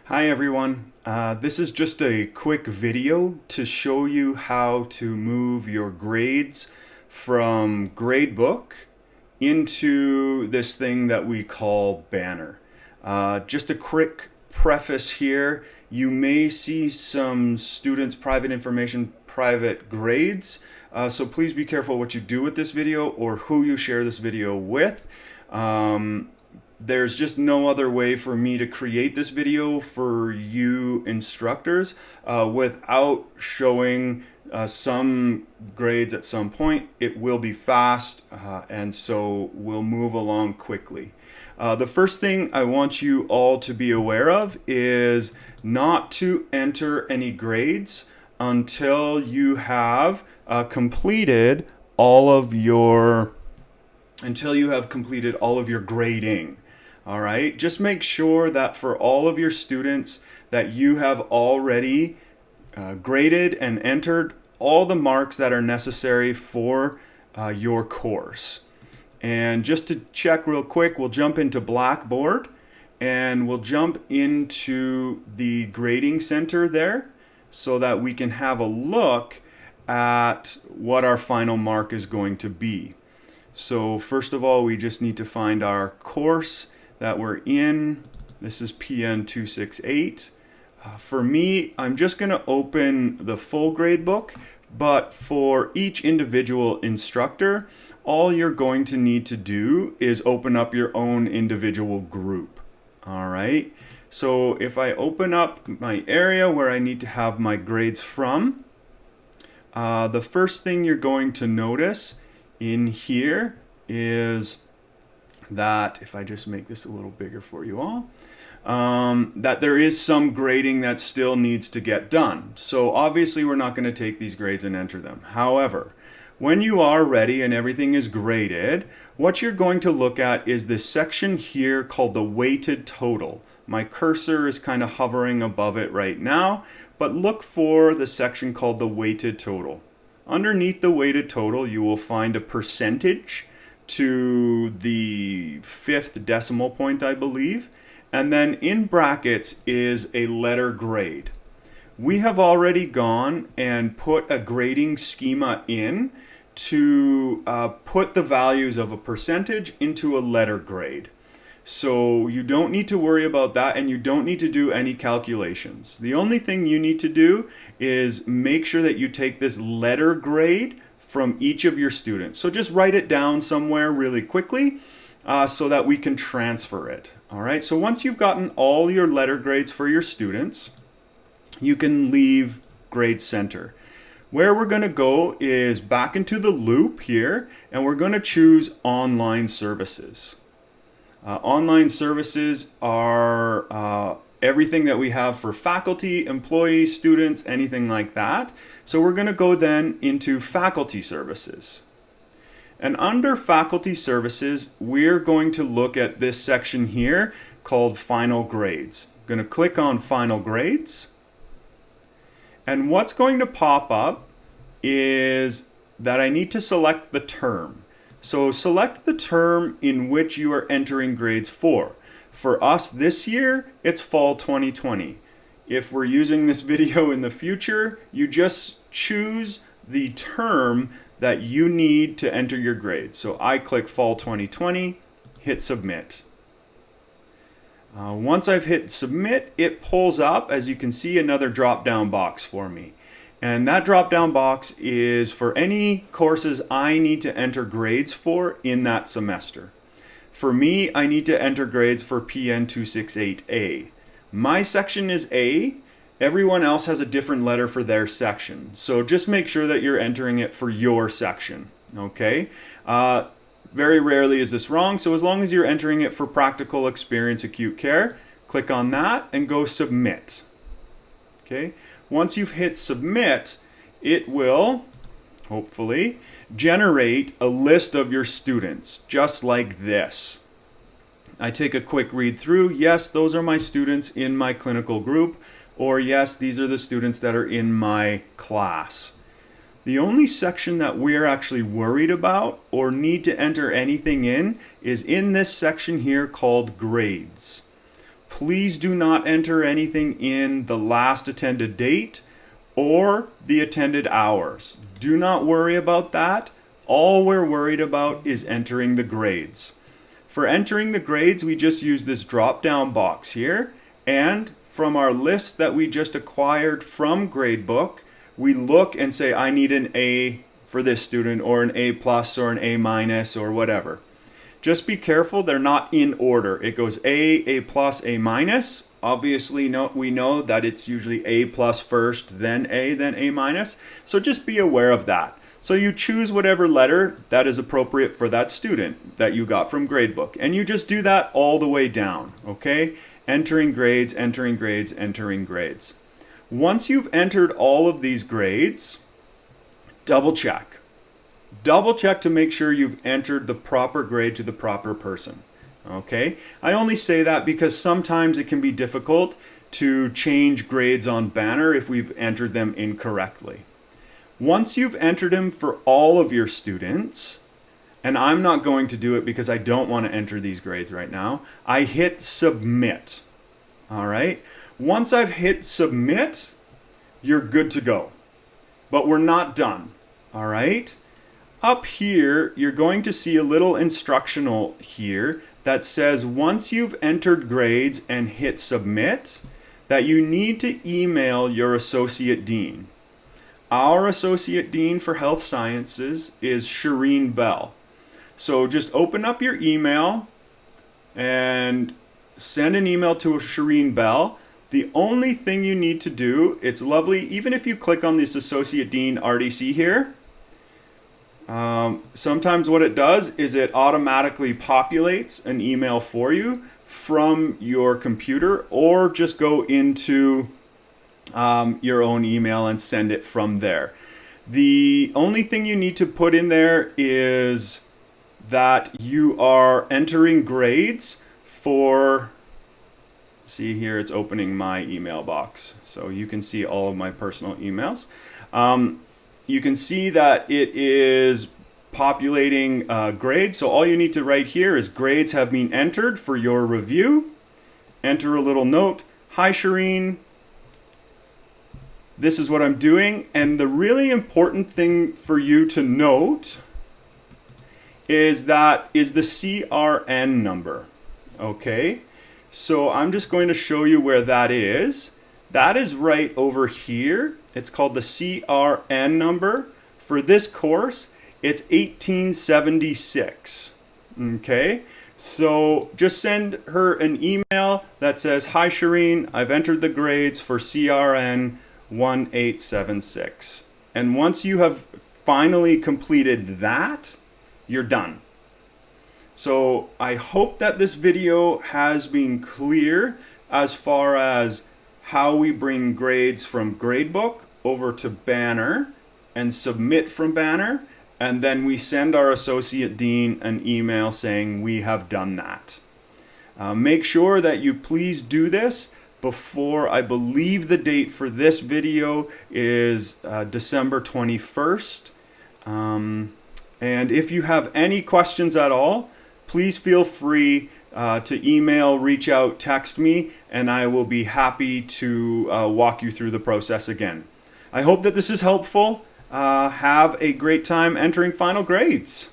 Hi everyone. This is just a quick video to show you how to move your grades from gradebook into this thing that we call Banner. Just a quick preface here. You may see some students' private information, private grades. So please be careful what you do with this video or who you share this video with. There's just no other way for me to create this video for you instructors without showing some grades at some point. It will be fast and so we'll move along quickly. The first thing I want you all to be aware of is not to enter any grades until you have completed all of your grading. All right, just make sure that for all of your students that you have already graded and entered all the marks that are necessary for your course. And just to check real quick, we'll jump into Blackboard and we'll jump into the grading center there so that we can have a look at what our final mark is going to be. So first of all, we just need to find our course that we're in. This is PN 268. For me, I'm just going to open the full grade book, but for each individual instructor, all you're going to need to do is open up your own individual group. All right. So if I open up my area where I need to have my grades from, the first thing you're going to notice in here is that, if I just make this a little bigger for you all, that there is some grading that still needs to get done. So obviously we're not going to take these grades and enter them. However, when you are ready and everything is graded, what you're going to look at is this section here called the weighted total. My cursor is kind of hovering above it right now, but look for the section called the weighted total. Underneath the weighted total, you will find a percentage to the 5th decimal point, I believe. And then in brackets is a letter grade. We have already gone and put a grading schema in to put the values of a percentage into a letter grade. So you don't need to worry about that, and you don't need to do any calculations. The only thing you need to do is make sure that you take this letter grade from each of your students. So just write it down somewhere really quickly so that we can transfer it. All right, so once you've gotten all your letter grades for your students, you can leave Grade Center. Where we're going to go is back into the loop here, and we're going to choose Online Services. Online services are everything that we have for faculty, employees, students, anything like that. So we're going to go then into Faculty Services. And under Faculty Services, we're going to look at this section here called Final Grades. I'm going to click on Final Grades. And what's going to pop up is that I need to select the term. So select the term in which you are entering grades for. For us this year, it's fall 2020. If we're using this video in the future, you just choose the term that you need to enter your grades. So I click fall 2020, hit submit. Once I've hit submit, it pulls up, as you can see, another drop-down box for me. And that drop-down box is for any courses I need to enter grades for in that semester. For me, I need to enter grades for PN 268A. My section is A. Everyone else has a different letter for their section. So just make sure that you're entering it for your section, okay? Very rarely is this wrong, so as long as you're entering it for Practical Experience Acute Care, click on that and go submit, okay? Once you've hit submit, it will, hopefully, generate a list of your students, just like this. I take a quick read through. Yes, those are my students in my clinical group, or yes, these are the students that are in my class. The only section that we're actually worried about or need to enter anything in is in this section here called grades. please do not enter anything in the last attended date or the attended hours. Do not worry about that. All we're worried about is entering the grades. For entering the grades, we just use this drop-down box here, and from our list that we just acquired from Gradebook, we look and say, I need an A for this student, or an A plus, or an A minus, or whatever. Just be careful, they're not in order. It goes A plus, A minus. Obviously, we know that it's usually A plus first, then A minus. So just be aware of that. So you choose whatever letter that is appropriate for that student that you got from Gradebook. And you just do that all the way down, okay? Entering grades, entering grades, entering grades. Once you've entered all of these grades, double check. Double check to make sure you've entered the proper grade to the proper person, okay? I only say that because sometimes it can be difficult to change grades on Banner if we've entered them incorrectly. Once you've entered them for all of your students, and I'm not going to do it because I don't want to enter these grades right now, I hit submit, all right? Once I've hit submit, you're good to go. But we're not done, all right? Up here, you're going to see a little instructional here that says once you've entered grades and hit submit, that you need to email your associate dean. Our associate dean for health sciences is Shireen Bell. So just open up your email and send an email to Shireen Bell. The only thing you need to do, it's lovely, even if you click on this associate dean RDC here, sometimes what it does is it automatically populates an email for you from your computer, or just go into your own email and send it from there. The only thing you need to put in there is that you are entering grades for, see here, it's opening my email box. So you can see all of my personal emails. You can see that it is populating grades. So all you need to write here is grades have been entered for your review. Enter a little note. Hi, Shireen. This is what I'm doing. And the really important thing for you to note is that is the CRN number. Okay. So I'm just going to show you where that is. That is right over here. It's called the CRN number. For this course, it's 1876. Okay, so just send her an email that says, hi Shireen, I've entered the grades for CRN 1876. And once you have finally completed that, you're done. So I hope that this video has been clear as far as how we bring grades from Gradebook over to Banner and submit from Banner, and then we send our associate dean an email saying we have done that. Make sure that you please do this before, I believe the date for this video is December 21st. And if you have any questions at all, please feel free to email, reach out, text me, and I will be happy to walk you through the process again. I hope that this is helpful. Have a great time entering final grades.